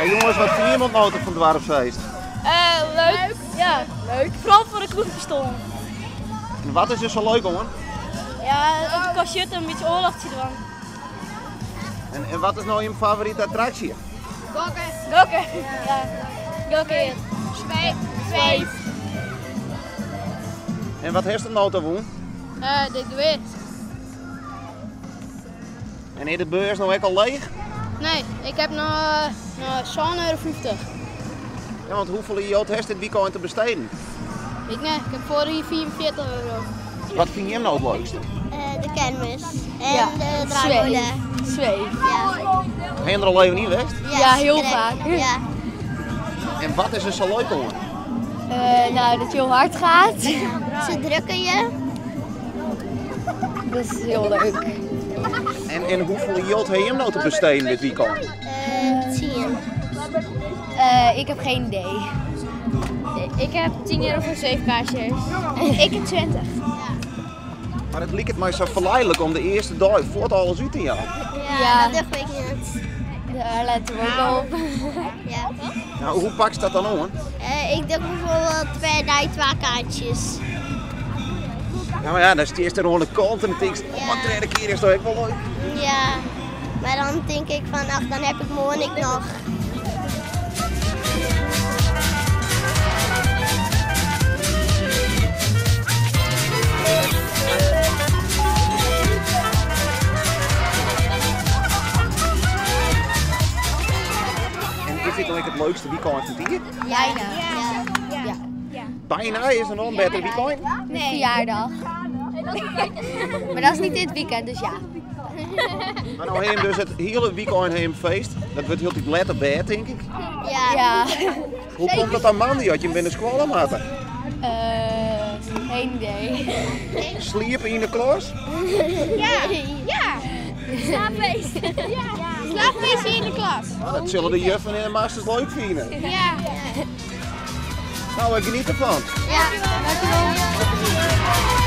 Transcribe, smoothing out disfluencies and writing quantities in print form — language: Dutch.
Hey jongens, wat vind je van het noten van het dwarfsfeest? Leuk. Ja, leuk. Vooral voor de kroegpistool. En wat is er zo leuk hoor? Ja, het kost je een beetje oorlogje ervan. En wat is nou je favoriete attractie? Gokken. Ja. Gokken. Zweef. En wat heeft de nota woon? Dit weer. En is de beurs nou ook al leeg? Nee, ik heb nog €7,50. Ja, want hoeveel geld heeft dit weekend te besteden? Ik heb voor hier €44. Wat vind je nou het leukste? De kermis en de draaimolen. Zweef. Ja. Ben je er al even niet geweest? Ja, heel vaak. Ja. En wat is er zo leuk hoor? Nou, dat je heel hard gaat. Ze drukken je. Dat is heel leuk. En hoeveel geld heb je hem nou te besteden dit weekend? Dat zie je. Ik heb geen idee. Ik heb €10 voor zweefkaarsjes. Ik heb 20. Maar het lijkt mij zo verleidelijk om de eerste dag voort alles uit te jagen. Ja, dat durf ik niet. Daar letten we ook op. Ja. Nou, hoe pak je dat dan om? Ik doe bijvoorbeeld per dag 2 kaartjes. Ja, maar ja, dan sta je er gewoon aan de kant en dan denk je, oh, een derde keer is toch ook wel leuk. Ja. Maar dan denk ik van, ach, dan heb ik morgen ik nog. En is dit dan ook het leukste weekend van het jaar? Ja. Bijna is er nog een beter weekend. Nee. Verjaardag. Maar dat is niet dit weekend, dus ja. Maar nou hebben dus het hele weekend heen feest. Dat wordt heel tijd letter bed, denk ik. Ja. Hoe komt dat aan maandag? Had je hem binnen squallen maken? Geen idee. Sliepen in de klas? Ja. Slaapfeest. Slaapfeest in de klas. Nou, dat zullen de juffen en de masters leuk vinden. Ja. Nou, ik geniet ervan. Ja. Dankjewel.